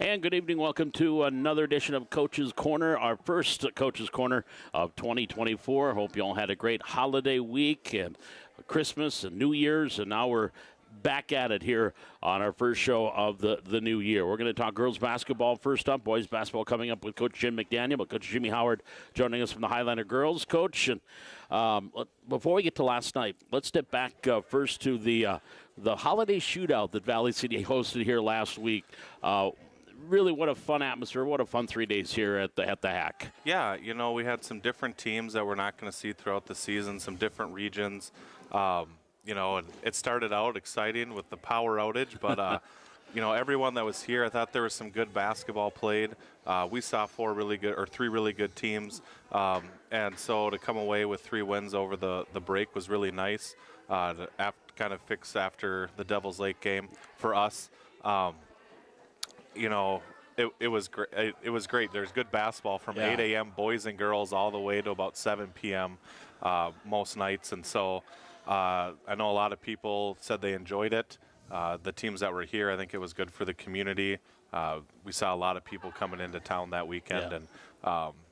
And good evening. Welcome to another edition of Coach's Corner, our first Coach's Corner of 2024. Hope you all had a great holiday week and Christmas and New Year's, and now we're back at it here on our first show of the new year. We're going to talk girls basketball first up, boys basketball coming up with Coach Jim McDaniel, but Coach Jimmy Howard joining us from the Highlander girls. Coach, and before we get to last night, let's step back first to the holiday shootout that Valley City hosted here last week. Really, what a fun atmosphere. What a fun 3 days here at the Hack. Yeah, we had some different teams that we're not going to see throughout the season, some different regions. And it started out exciting with the power outage, but, everyone that was here, I thought there was some good basketball played. We saw three really good teams, and so to come away with 3 wins over the break was really nice to kind of fix after the Devil's Lake game for us. It was great. It was great. There's good basketball from 8 a.m. boys and girls all the way to about 7 p.m. Most nights, and so I know a lot of people said they enjoyed it. The teams that were here, I think it was good for the community. We saw a lot of people coming into town that weekend, and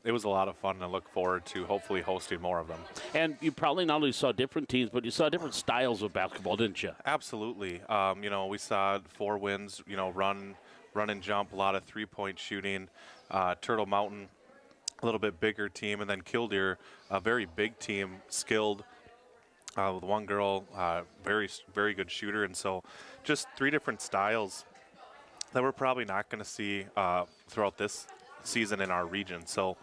it was a lot of fun, and I look forward to hopefully hosting more of them. And you probably not only saw different teams, but you saw different styles of basketball, didn't you? Absolutely. We saw 4 wins, run and jump, a lot of three-point shooting. Turtle Mountain, a little bit bigger team, and then Killdeer, a very big team, skilled. With one girl, very, very good shooter. And so just 3 different styles that we're probably not going to see throughout this season in our region. So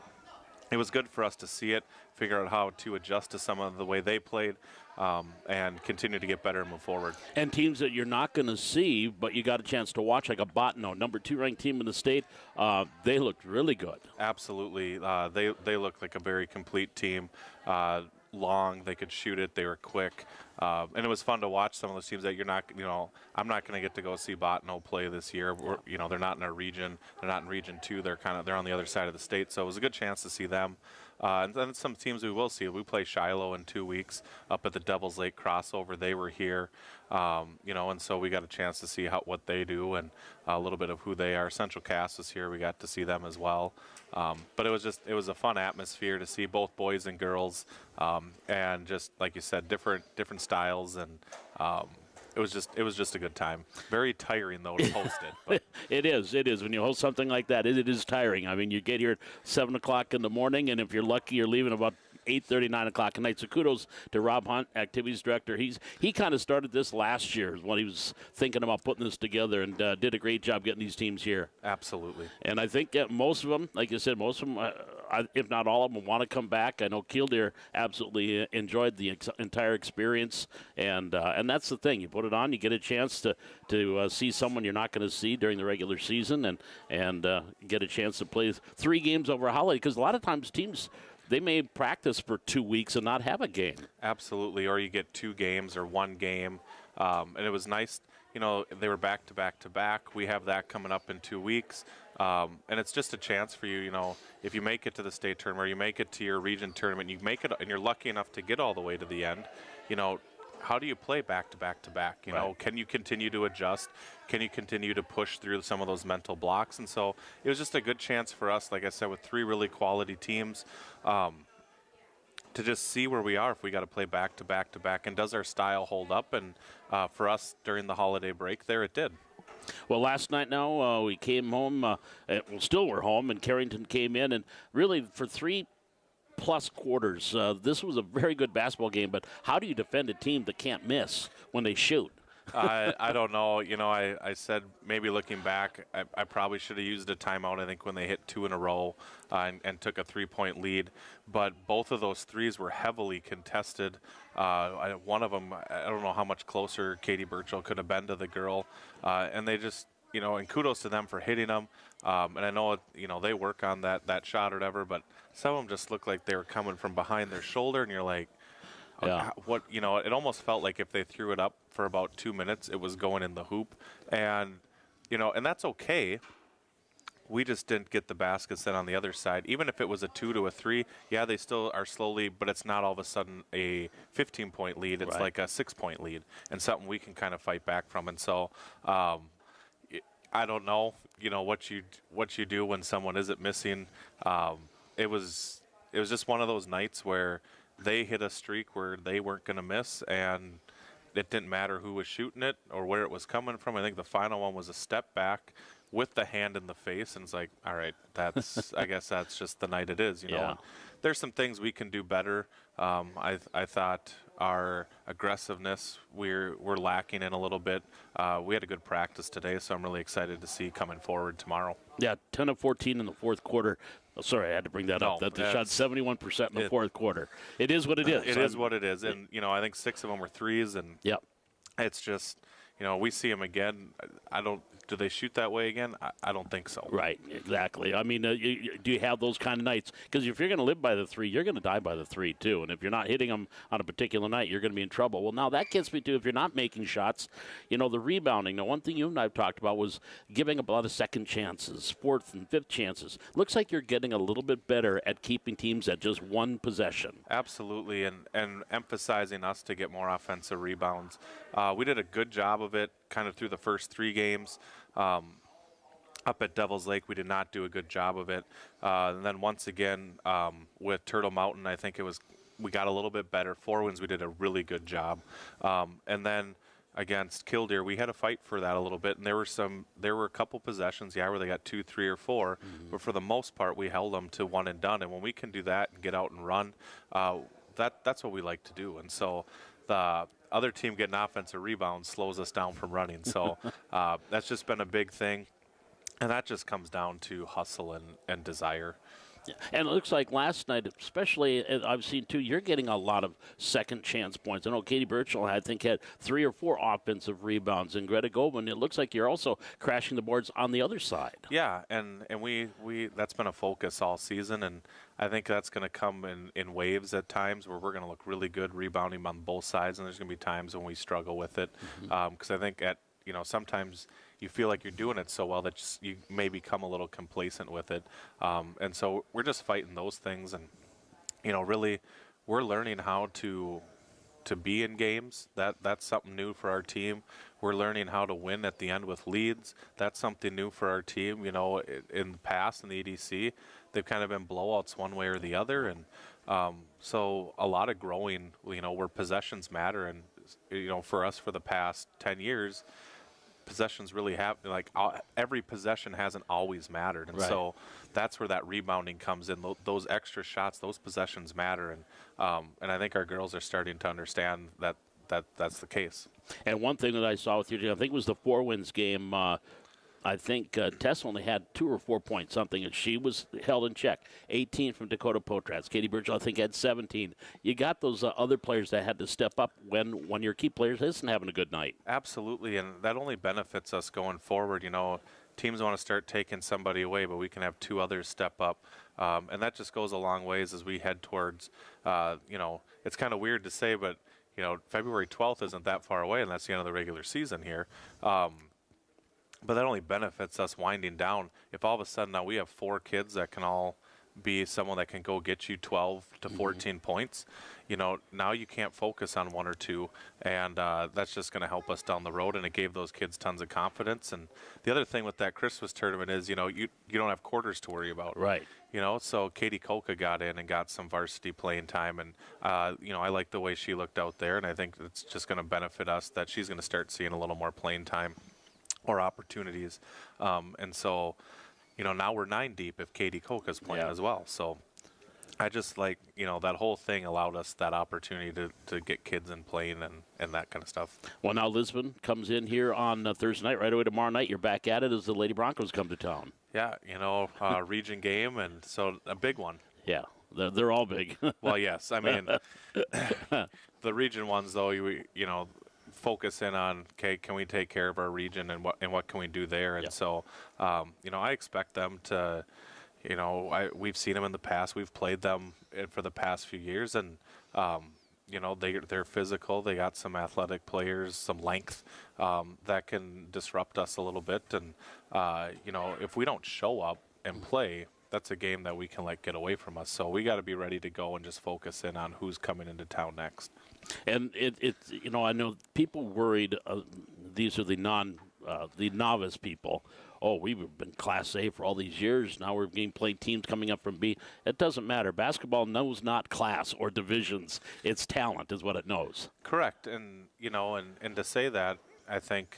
it was good for us to see it, figure out how to adjust to some of the way they played, and continue to get better and move forward. And teams that you're not going to see, but you got a chance to watch, like a Botano, number 2 ranked team in the state, they looked really good. Absolutely. They looked like a very complete team. Long, they could shoot it, they were quick, and it was fun to watch some of those teams that you're not, I'm not going to get to go see Botano play this year. They're not in our region, they're not in Region 2, they're on the other side of the state, so it was a good chance to see them. And then some teams we will see. We play Shiloh in 2 weeks up at the Devil's Lake crossover. They were here, and so we got a chance to see what they do and a little bit of who they are. Central Cass was here. We got to see them as well. But it was a fun atmosphere to see both boys and girls, and just like you said, different styles, and it was just a good time. Very tiring though to host it. But. It is when you host something like that. It is tiring. I mean, you get here at 7 o'clock in the morning, and if you're lucky, you're leaving about 8:30, 9 o'clock at night. So kudos to Rob Hunt, activities director. He kind of started this last year when he was thinking about putting this together, and did a great job getting these teams here. Absolutely. And I think most of them, like you said, most of them, if not all of them, want to come back. I know Killdeer absolutely enjoyed the entire experience, and that's the thing. You put it on, you get a chance to see someone you're not going to see during the regular season, and get a chance to play 3 games over a holiday, because a lot of times teams, they may practice for 2 weeks and not have a game. Absolutely, or you get 2 games or 1 game, and it was nice. They were back to back to back. We have that coming up in 2 weeks, and it's just a chance for you. If you make it to the state tournament, or you make it to your region tournament, you make it, and you're lucky enough to get all the way to the end. How do you play back to back to back? Right. Can you continue to adjust? Can you continue to push through some of those mental blocks? And so it was just a good chance for us, like I said, with 3 really quality teams, to just see where we are if we got to play back to back to back, and does our style hold up? And for us during the holiday break there, it did. Well, last night now we came home, still we're home, and Carrington came in, and really for 3+ quarters, this was a very good basketball game, but how do you defend a team that can't miss when they shoot? I don't know. I said maybe looking back, I probably should have used a timeout, I think, when they hit 2 in a row and took a 3-point lead. But both of those threes were heavily contested. One of them, I don't know how much closer Katie Burchell could have been to the girl. And they just, and kudos to them for hitting them. And I know, they work on that shot or whatever, but some of them just looked like they were coming from behind their shoulder, and you're like, yeah. It almost felt like if they threw it up for about 2 minutes, it was going in the hoop. And, and that's okay. We just didn't get the baskets then on the other side. Even if it was a 2 to a 3, yeah, they still are slowly, but it's not all of a sudden a 15-point lead. It's right. like a 6-point lead, and something we can kind of fight back from. And so I don't know, what you do when someone isn't missing. It was just one of those nights where they hit a streak where they weren't going to miss, and it didn't matter who was shooting it or where it was coming from. I think the final one was a step back with the hand in the face, and it's like, all right, I guess that's just the night it is, Yeah. And there's some things we can do better. I thought our aggressiveness we're lacking in a little bit. We had a good practice today, so I'm really excited to see coming forward tomorrow. Yeah, 10 of 14 in the fourth quarter. Oh, sorry, I had to bring that up. That they shot 71% in the fourth quarter. It is what it is. It is what it is, and I think 6 of them were threes, and yep. It's just we see them again. Do they shoot that way again? I don't think so. Right, exactly. I mean, do you have those kind of nights? Because if you're going to live by the 3, you're going to die by the 3 too. And if you're not hitting them on a particular night, you're going to be in trouble. Well, now that gets me to, if you're not making shots, the rebounding. Now, one thing you and I have talked about was giving up a lot of second chances, fourth and fifth chances. Looks like you're getting a little bit better at keeping teams at just one possession. Absolutely, and emphasizing us to get more offensive rebounds. We did a good job of it kind of through the first 3 games. Up at Devil's Lake, we did not do a good job of it. And then once again, with Turtle Mountain, I think we got a little bit better. 4 wins, we did a really good job. And then against Killdeer, we had a fight for that a little bit. And there were a couple possessions, where they got 2, 3, or 4. Mm-hmm. But for the most part, we held them to one and done. And when we can do that and get out and run, that's what we like to do. And so the other team getting offensive rebounds slows us down from running. So that's just been a big thing. And that just comes down to hustle and desire. Yeah. And it looks like last night, especially, I've seen too, you're getting a lot of second chance points. I know Katie Birchall, I think, had 3 or 4 offensive rebounds. And Greta Goldman, it looks like you're also crashing the boards on the other side. Yeah, and we that's been a focus all season. And I think that's going to come in waves at times where we're going to look really good rebounding on both sides. And there's going to be times when we struggle with it. Because I think sometimes you feel like you're doing it so well that you may become a little complacent with it. And so we're just fighting those things. And, really we're learning how to be in games. That's something new for our team. We're learning how to win at the end with leads. That's something new for our team. In the past in the EDC, they've kind of been blowouts one way or the other. And so a lot of growing, where possessions matter. And, for us for the past 10 years, possessions really have, every possession hasn't always mattered. And so that's where that rebounding comes in. Those extra shots, those possessions matter. And I think our girls are starting to understand that that's the case. And one thing that I saw with you, I think it was the 4 wins game. I think Tess only had 2 or 4 points something, and she was held in check. 18 from Dakota Potratz. Katie Birchall, I think, had 17. You got those other players that had to step up when your key players isn't having a good night. Absolutely, and that only benefits us going forward. Teams want to start taking somebody away, but we can have 2 others step up. And that just goes a long ways as we head towards, it's kind of weird to say, but, February 12th isn't that far away, and that's the end of the regular season here. But that only benefits us winding down. If all of a sudden now we have 4 kids that can all be someone that can go get you 12 to 14 points, now you can't focus on 1 or 2, and that's just going to help us down the road. And it gave those kids tons of confidence. And the other thing with that Christmas tournament is, you don't have quarters to worry about. Right. So Katie Koka got in and got some varsity playing time, and I like the way she looked out there, and I think it's just going to benefit us that she's going to start seeing a little more playing time or opportunities. And so, now we're 9 deep if Katie Koka's playing as well. So I just like, that whole thing allowed us that opportunity to get kids in playing and that kind of stuff. Well, now Lisbon comes in here on Thursday night. Right away tomorrow night, you're back at it as the Lady Broncos come to town. Yeah, region game, and so a big one. Yeah, they're all big. Well, yes. I mean, the region ones, though, focus in on, okay, can we take care of our region and what can we do there? And so, I expect them to, we've seen them in the past. We've played them for the past few years, and they're physical. They got some athletic players, some length that can disrupt us a little bit. And if we don't show up and play, that's a game that we can let get away from us. So we got to be ready to go and just focus in on who's coming into town next. And it's I know people worried these are the the novice people. Oh, we've been Class A for all these years. Now we're being played teams coming up from B. It doesn't matter. Basketball knows not class or divisions. It's talent is what it knows. Correct. And, and to say that, I think,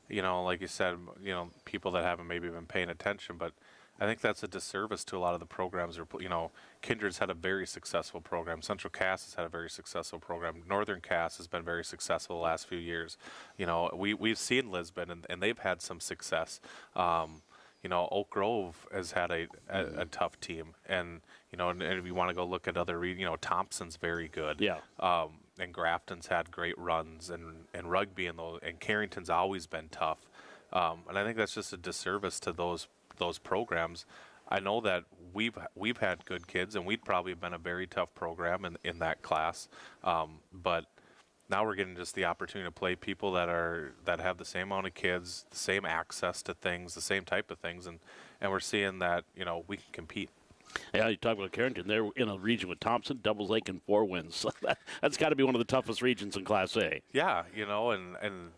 like you said, people that haven't maybe been paying attention, but I think that's a disservice to a lot of the programs. Kindred's had a very successful program. Central Cass has had a very successful program. Northern Cass has been very successful the last few years. We've seen Lisbon, and they've had some success. Oak Grove has had a tough team, and and if you want to go look at other, Thompson's very good. Yeah. And Grafton's had great runs, and rugby and Carrington's always been tough. And I think that's just a disservice to those programs. I know that we've had good kids, and we'd probably have been a very tough program in that class. But now we're getting just the opportunity to play people that have the same amount of kids, the same access to things, the same type of things, and we're seeing that we can compete. Yeah, you talk about Carrington. They're in a region with Thompson, Devils Lake, and 4 wins. That's got to be one of the toughest regions in Class A. Yeah, and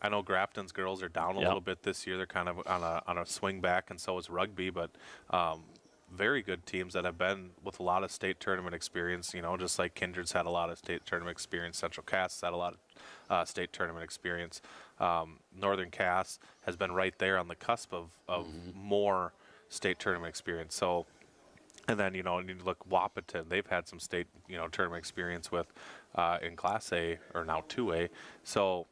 I know Grafton's girls are down a little bit this year. They're kind of on a swing back, and so is rugby. But very good teams that have been with a lot of state tournament experience. Just like Kindred's had a lot of state tournament experience. Central Cass had a lot of state tournament experience. Northern Cass has been right there on the cusp of more state tournament experience. So. And then, and you look Wahpeton, they've had some state, tournament experience with in Class A or now 2A. So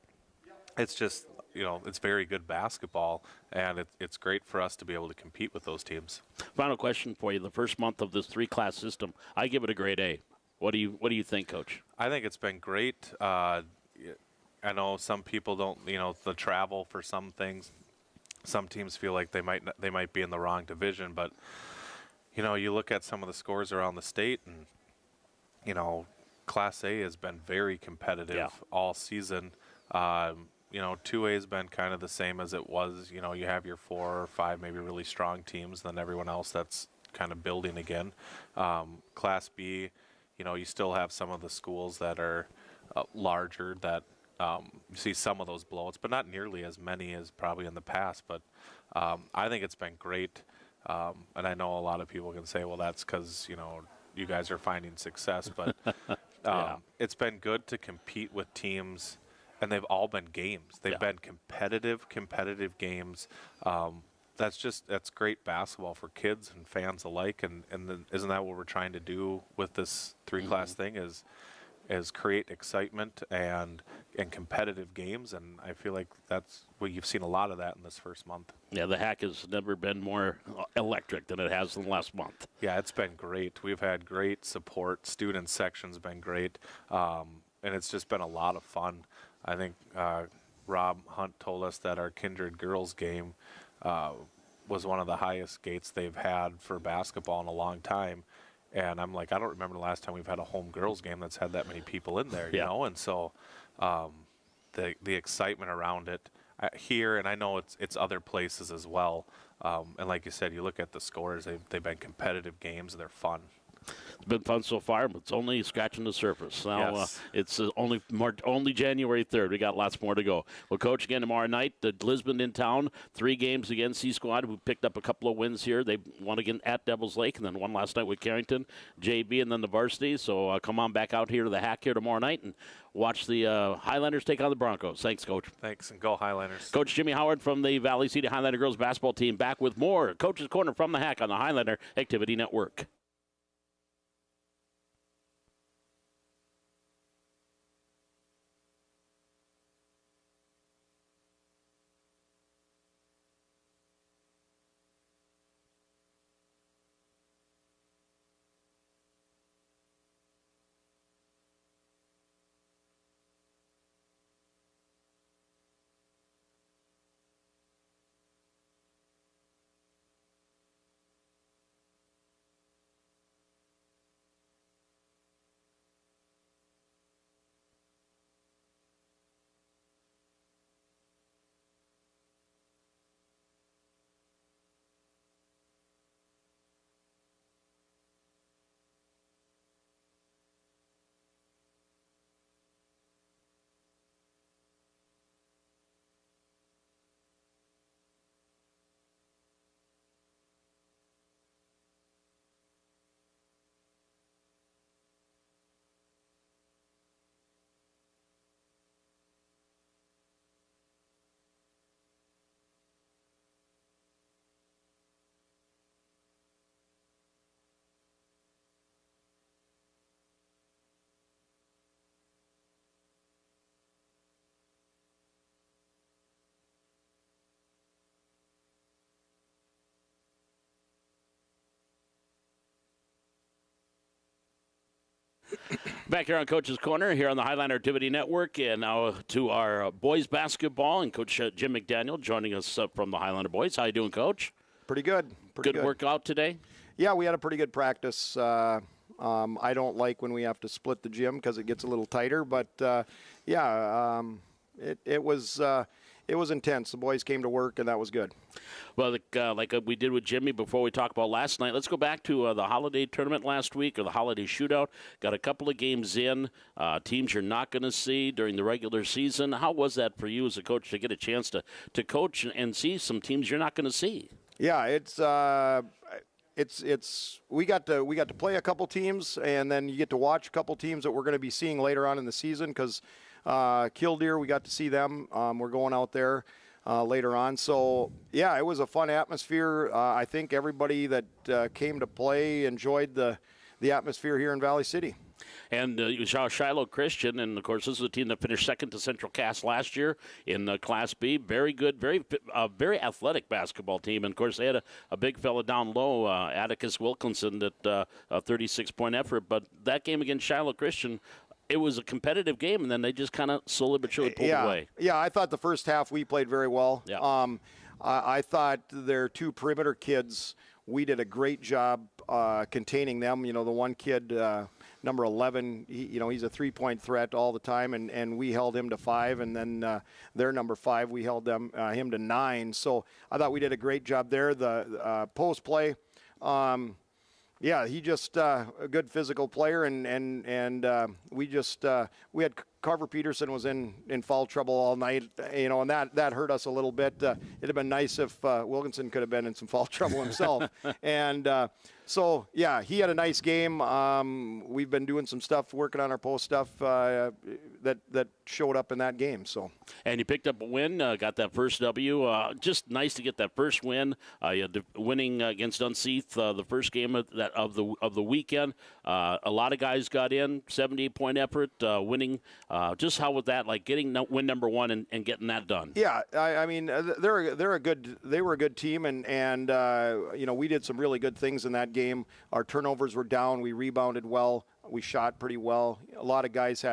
it's just, it's very good basketball, and it's great for us to be able to compete with those teams. Final question for you. The first month of this 3-class system, I give it a grade A. What do you think, Coach? I think it's been great. I know some people don't, the travel for some things. Some teams feel like they might be in the wrong division, but you look at some of the scores around the state, and Class A has been very competitive all season. 2A has been kind of the same as it was. You have your 4 or 5 maybe really strong teams, then everyone else that's kind of building again. Class B, you still have some of the schools that are larger that you see some of those blowouts, but not nearly as many as probably in the past. But I think it's been great. And I know a lot of people can say, well, that's because, you guys are finding success. But it's been good to compete with teams, and they've all been games. They've been competitive games. That's great basketball for kids and fans alike. And then, isn't that what we're trying to do with this 3-class thing is create excitement and competitive games, and I feel like that's what you've seen a lot of that in this first month. Yeah, the hack has never been more electric than it has in the last month. Yeah, it's been great. We've had great support. Student section's been great, and it's just been a lot of fun. I think Rob Hunt told us that our Kindred girls game was one of the highest gates they've had for basketball in a long time. And I'm like, I don't remember the last time we've had a home girls game that's had that many people in there, you know? And so the excitement around it here, and I know it's other places as well. And like you said, you look at the scores, they've been competitive games, and they're fun. It's been fun so far, but it's only scratching the surface. Now it's only January 3rd. We got lots more to go. Well, Coach, again tomorrow night, Lisbon in town, 3 games again. C Squad, who picked up a couple of wins here. They won again at Devils Lake, and then won last night with Carrington, JB, and then the varsity. So come on back out here to the Hack here tomorrow night and watch the Highlanders take on the Broncos. Thanks, Coach. Thanks, and go Highlanders. Coach Jimmy Howard from the Valley City Highlander girls basketball team back with more Coach's Corner from the Hack on the Highlander Activity Network. Back here on Coach's Corner, here on the Highline Activity Network, and now to our boys basketball, and Coach Jim McDaniel joining us from the Highlander boys. How you doing, Coach? Pretty good. Pretty good workout today? Yeah, we had a pretty good practice. I don't like when we have to split the gym because it gets a little tighter, but it was intense. The boys came to work, and that was good. Well, like we did with Jimmy before we talked about last night, let's go back to the holiday tournament last week, or the holiday shootout. Got a couple of games in, teams you're not going to see during the regular season. How was that for you as a coach to get a chance to coach and see some teams you're not going to see? Yeah, we got to play a couple teams, and then you get to watch a couple teams that we're going to be seeing later on in the season, because Killdeer, we got to see them. We're going out there later on. So, yeah, it was a fun atmosphere. I think everybody that came to play enjoyed the atmosphere here in Valley City. And you saw Shiloh Christian, and, of course, this is a team that finished second to Central Cass last year in Class B. Very good, very athletic basketball team. And, of course, they had a big fella down low, Atticus Wilkinson, that a 36-point effort. But that game against Shiloh Christian, it was a competitive game, and then they just kind of slowly but surely pulled away. Yeah, I thought the first half we played very well. Yeah. I thought their two perimeter kids, we did a great job containing them. You know, the one kid, number 11, he's a three-point threat all the time, and we held him to 5, and then their number 5, we held him to 9. So I thought we did a great job there. The post play, yeah, he just a good physical player, and we had Carver Peterson was in foul trouble all night, and that hurt us a little bit. It'd have been nice if Wilkinson could have been in some foul trouble himself. And so, yeah, he had a nice game. We've been doing some stuff, working on our post stuff that showed up in that game. So. And you picked up a win, got that first W. Just nice to get that first win. You had the winning against Unseath, the first game of the weekend. A lot of guys got in, 78-point effort, winning. Just how was that, like getting win number 1 and getting that done? Yeah, I mean they were a good team, and we did some really good things in that game. Our turnovers were down. We rebounded well. We shot pretty well. A lot of guys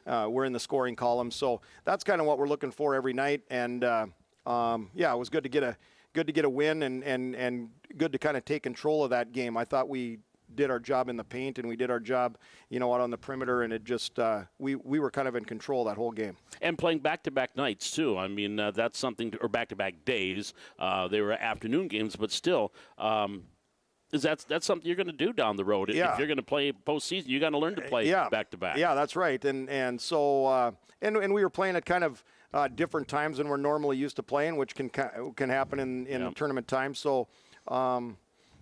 were in the scoring column, so that's kind of what we're looking for every night. And it was good to get a win and good to kind of take control of that game. I thought we did our job in the paint, and we did our job, out on the perimeter, and it just we were kind of in control that whole game. And playing back-to-back nights too. I mean, that's something, or back-to-back days. They were afternoon games, but still. That's something you're going to do down the road. Yeah. If you're going to play postseason, you got to learn to play back-to-back. Yeah, that's right. And so and we were playing at kind of different times than we're normally used to playing, which can happen in tournament time. So, and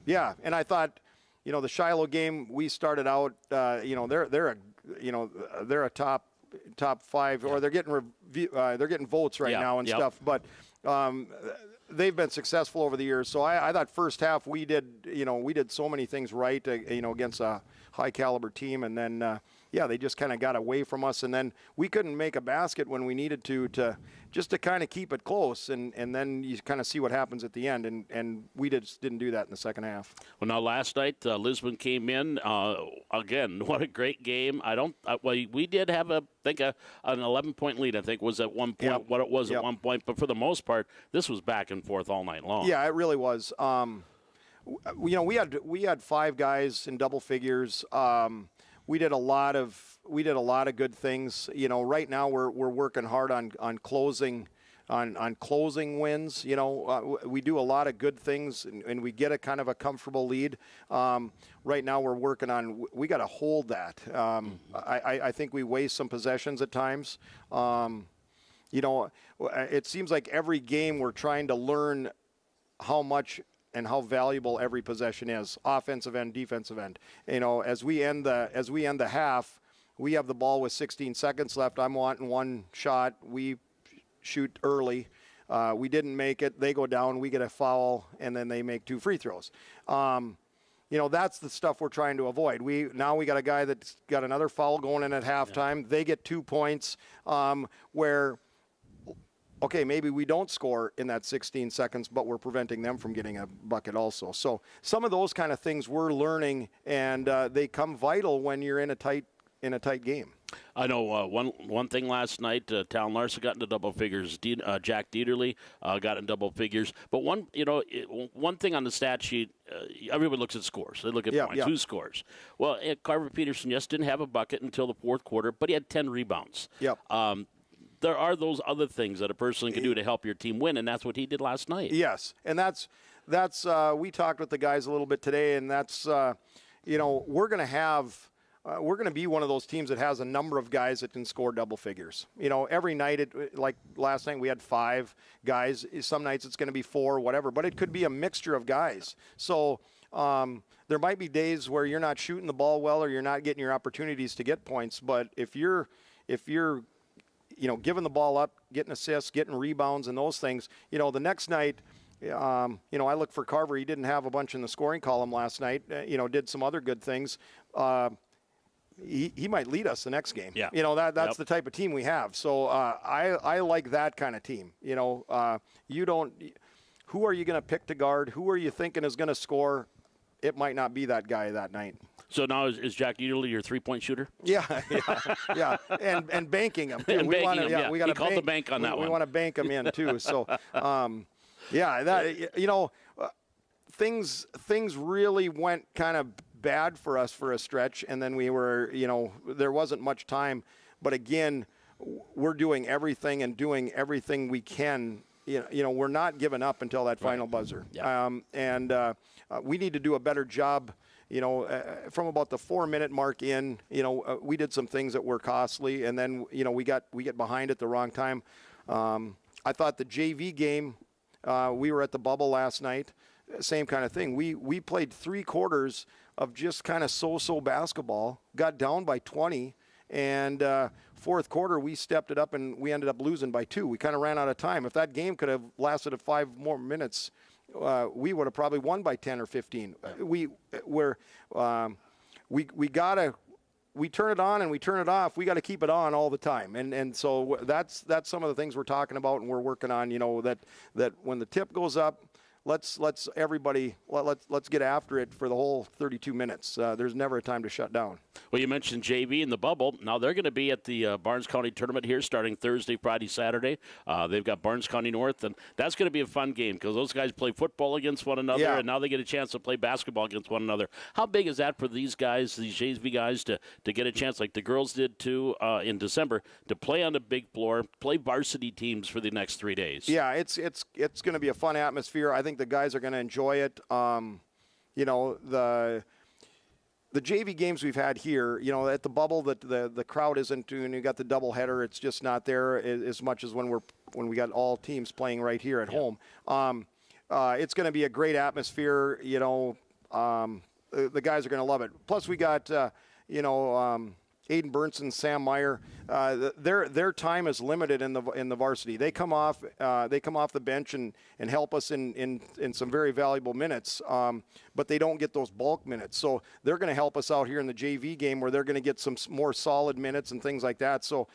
I thought, the Shiloh game, we started out, they're a top 5, or they're getting votes right now and stuff, but they've been successful over the years. So I thought first half we did so many things right, against a high caliber team, and then they just kind of got away from us, and then we couldn't make a basket when we needed to kind of keep it close, and then you kind of see what happens at the end, and we just didn't do that in the second half. Well, now last night Lisbon came in again. What a great game! We did have an 11-point lead. I think was at one point what it was at one point, but for the most part, this was back and forth all night long. Yeah, it really was. We had 5 guys in double figures. We did a lot of good things. Right now we're working hard on closing wins. We do a lot of good things, and we get a kind of a comfortable lead. Right now we're working on, we got to hold that. I think we waste some possessions at times. It seems like every game we're trying to learn how much and how valuable every possession is, offensive end, defensive end. As we end the half, we have the ball with 16 seconds left. I'm wanting one shot. We shoot early. We didn't make it. They go down. We get a foul, and then they make 2 free throws. That's the stuff we're trying to avoid. We got a guy that's got another foul going in at halftime. Yeah. They get 2 points where. Okay, maybe we don't score in that 16 seconds, but we're preventing them from getting a bucket also. So some of those kind of things we're learning, and they come vital when you're in a tight in a tight game. I know one thing last night, Talon Larson got into double figures. Jack Dieterle got in double figures. But one thing on the stat sheet, everybody looks at scores. They look at points. Who scores? Well, Carver Peterson, yes, didn't have a bucket until the fourth quarter, but he had 10 rebounds. Yep. There are those other things that a person can do to help your team win, and that's what he did last night. Yes, and that's we talked with the guys a little bit today, and that's we're going to be one of those teams that has a number of guys that can score double figures. Every night, like last night, we had 5 guys. Some nights it's going to be 4, whatever. But it could be a mixture of guys. So there might be days where you're not shooting the ball well or you're not getting your opportunities to get points. But if you're giving the ball up, getting assists, getting rebounds, and those things, the next night. I look for Carver. He didn't have a bunch in the scoring column last night. Did some other good things. He might lead us the next game. Yeah. That's the type of team we have. So I like that kind of team. Who are you going to pick to guard? Who are you thinking is going to score? It might not be that guy that night. So now is Jack Dieterle your three-point shooter? Yeah, and banking him too. We got to called the bank on that one. We want to bank him in too. So, things really went kind of bad for us for a stretch, and then we were, there wasn't much time. But again, we're doing everything and doing everything we can. We're not giving up until that final buzzer. Yeah. We need to do a better job. From about the 4-minute mark in, we did some things that were costly, and then we get behind at the wrong time. I thought the JV game, we were at the bubble last night. Same kind of thing. We played 3 quarters of just kind of so-so basketball, got down by 20, and fourth quarter we stepped it up and we ended up losing by 2. We kind of ran out of time. If that game could have lasted 5 more minutes, we would have probably won by 10 or 15. We turn it on and we turn it off. We got to keep it on all the time, and so that's some of the things we're talking about and we're working on. That when the tip goes up, let's get after it for the whole 32 minutes. There's never a time to shut down. Well, you mentioned JV in the bubble. Now they're going to be at the Barnes County tournament here starting Thursday, Friday, Saturday. They've got Barnes County North, and that's going to be a fun game because those guys play football against one another, and now they get a chance to play basketball against one another. How big is that for these guys, these JV guys, to get a chance, like the girls did too in December, to play on the big floor, play varsity teams for the next 3 days? Yeah, it's going to be a fun atmosphere. I think the guys are going to enjoy it. The JV games we've had here, at the bubble, the crowd isn't doing. You got the doubleheader; it's just not there as much as when we got all teams playing right here at home. It's going to be a great atmosphere. The guys are going to love it. Plus, we got Aiden Burnson, Sam Meyer, their time is limited in the varsity. They come off the bench and help us in some very valuable minutes, but they don't get those bulk minutes. So they're going to help us out here in the JV game where they're going to get some more solid minutes and things like that. So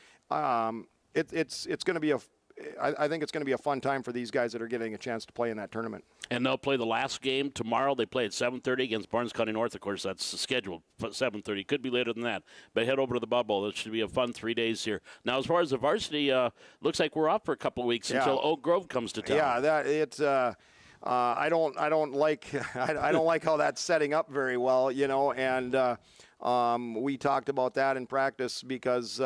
it's going to be I think it's going to be a fun time for these guys that are getting a chance to play in that tournament. And they'll play the last game tomorrow. They play at 7:30 against Barnes County North. Of course, that's scheduled for 7:30. Could be later than that. But head over to the bubble. It should be a fun 3 days here. Now, as far as the varsity, looks like we're off for a couple of weeks until Oak Grove comes to town. Yeah, I don't like how that's setting up very well, and we talked about that in practice because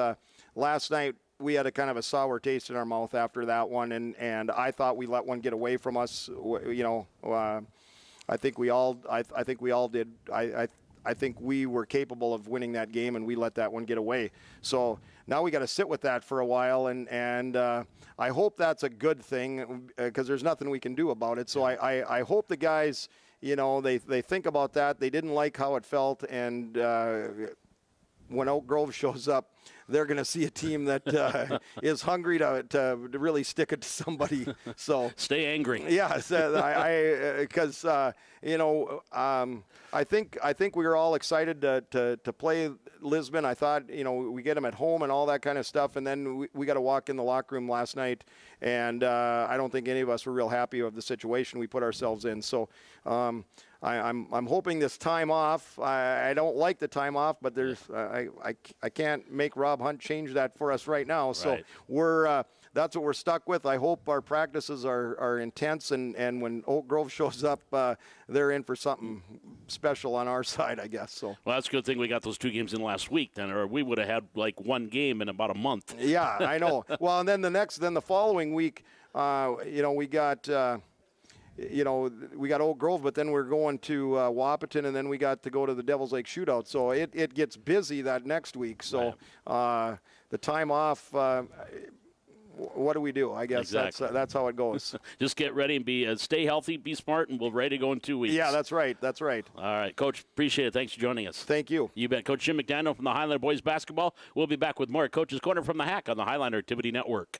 last night we had a kind of a sour taste in our mouth after that one, and I thought we let one get away from us. I think we all did. I think we were capable of winning that game, and we let that one get away. So now we got to sit with that for a while, and I hope that's a good thing because there's nothing we can do about it. So I hope the guys, they think about that. They didn't like how it felt, and when Oak Grove shows up, they're going to see a team that is hungry to really stick it to somebody. So stay angry. Yeah, because I think we were all excited to play Lisbon. I thought we get them at home and all that kind of stuff, and then we got to walk in the locker room last night, and I don't think any of us were real happy with the situation we put ourselves in. So I'm hoping this time off. I don't like the time off, but there's I can't make Rob Hunt change that for us right now. So we're that's what we're stuck with. I hope our practices are intense, and when Oak Grove shows up, they're in for something special on our side, I guess. So well, that's a good thing we got those 2 games in last week, then, or we would have had like 1 game in about a month. Yeah, I know. Well, and then the following week, we got. We got Oak Grove, but then we're going to Wapaton, and then we got to go to the Devil's Lake Shootout. So it gets busy that next week. So the time off, what do we do? I guess that's how it goes. Just get ready and stay healthy, be smart, and we're ready to go in 2 weeks. Yeah, that's right. That's right. All right, Coach, appreciate it. Thanks for joining us. Thank you. You bet. Coach Jim McDaniel from the Highlander Boys Basketball. We'll be back with more Coach's Corner from the Hack on the Highlander Activity Network.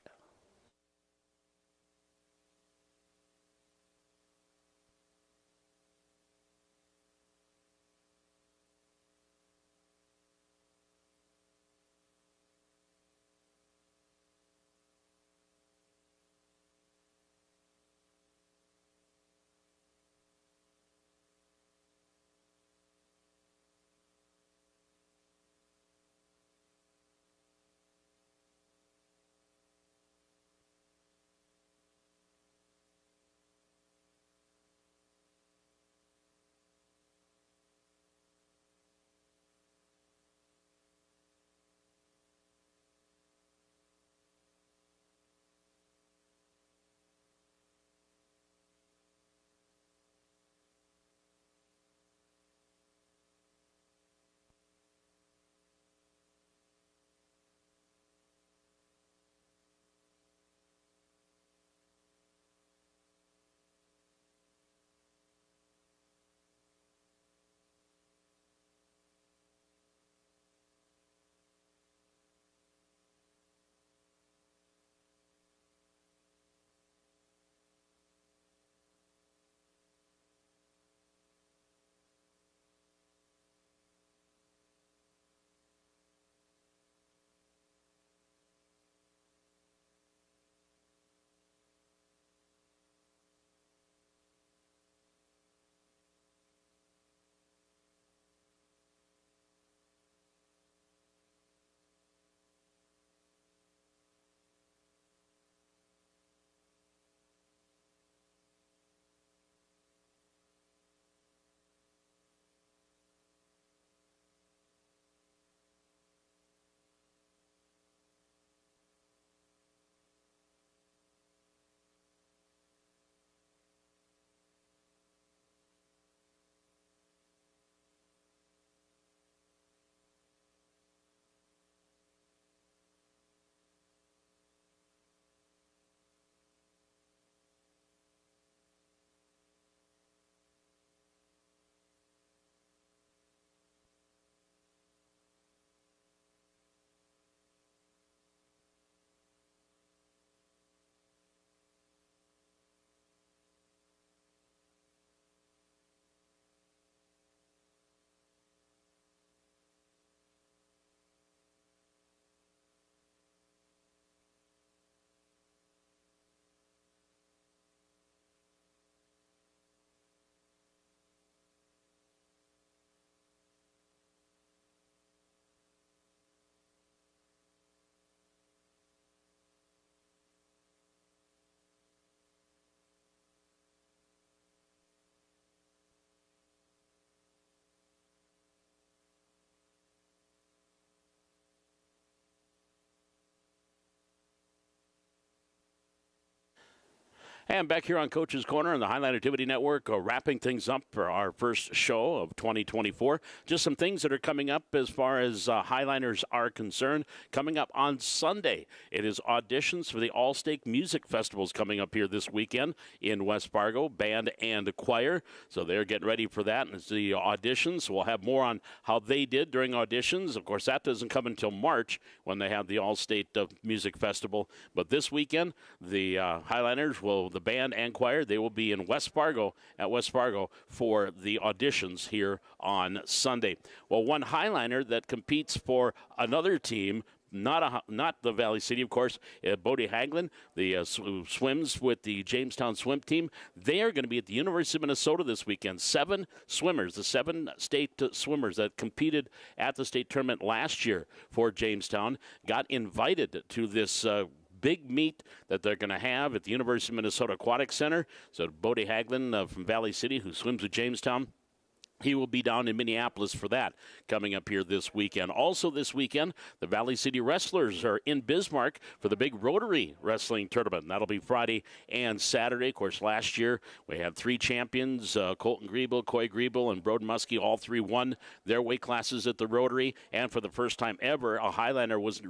And back here on Coach's Corner on the Highline Activity Network, wrapping things up for our first show of 2024. Just some things that are coming up as far as Highliners are concerned. Coming up on Sunday, it is auditions for the All-State Music Festivals coming up here this weekend in West Fargo, band and choir. So they're getting ready for that. And it's the auditions. We'll have more on how they did during auditions. Of course, that doesn't come until March when they have the All-State Music Festival. But this weekend, the Highliners the band and choir, they will be in West Fargo for the auditions here on Sunday. Well, one Highliner that competes for another team, not the Valley City, of course, Bodie Haglin, the swims with the Jamestown swim team. They are going to be at the University of Minnesota this weekend. 7 swimmers, the 7 state swimmers that competed at the state tournament last year for Jamestown, got invited to this big meet that they're going to have at the University of Minnesota Aquatic Center. So Bodie Haglin from Valley City, who swims with Jamestown, he will be down in Minneapolis for that coming up here this weekend. Also this weekend, the Valley City Wrestlers are in Bismarck for the big Rotary Wrestling Tournament. And that'll be Friday and Saturday. Of course, last year we had 3 champions, Colton Griebel, Coy Griebel, and Broden Muskie. All 3 won their weight classes at the Rotary. And for the first time ever, a Highliner was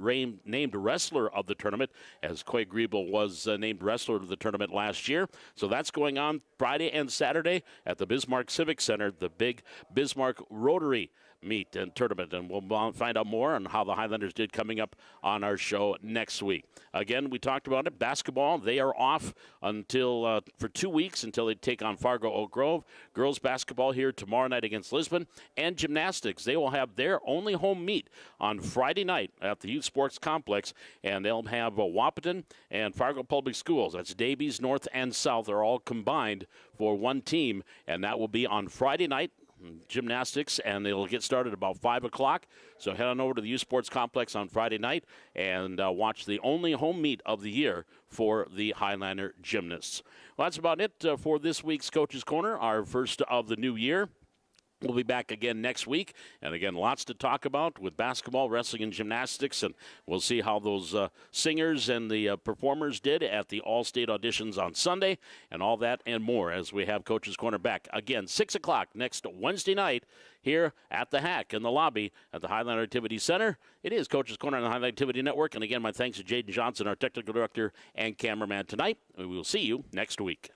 named Wrestler of the tournament, as Coy Griebel was named Wrestler of the tournament last year. So that's going on Friday and Saturday at the Bismarck Civic Center, the big Bismarck Rotary meet and tournament, and we'll find out more on how the Highlanders did coming up on our show next week. Again, we talked about it. Basketball, they are off until for 2 weeks until they take on Fargo Oak Grove. Girls basketball here tomorrow night against Lisbon, and gymnastics. They will have their only home meet on Friday night at the Youth Sports Complex, and they'll have Wahpeton and Fargo Public Schools. That's Davies, North and South are all combined for one team, and that will be on Friday night. Gymnastics, and it'll get started about 5 o'clock. So head on over to the Youth Sports Complex on Friday night and watch the only home meet of the year for the Highliner gymnasts. Well, that's about it for this week's Coach's Corner, our first of the new year. We'll be back again next week, and again, lots to talk about with basketball, wrestling, and gymnastics, and we'll see how those singers and the performers did at the All-State auditions on Sunday, and all that and more as we have Coach's Corner back again, 6 o'clock next Wednesday night here at the Hack in the lobby at the Highline Activity Center. It is Coach's Corner on the Highline Activity Network, and again, my thanks to Jaden Johnson, our technical director and cameraman tonight. We will see you next week.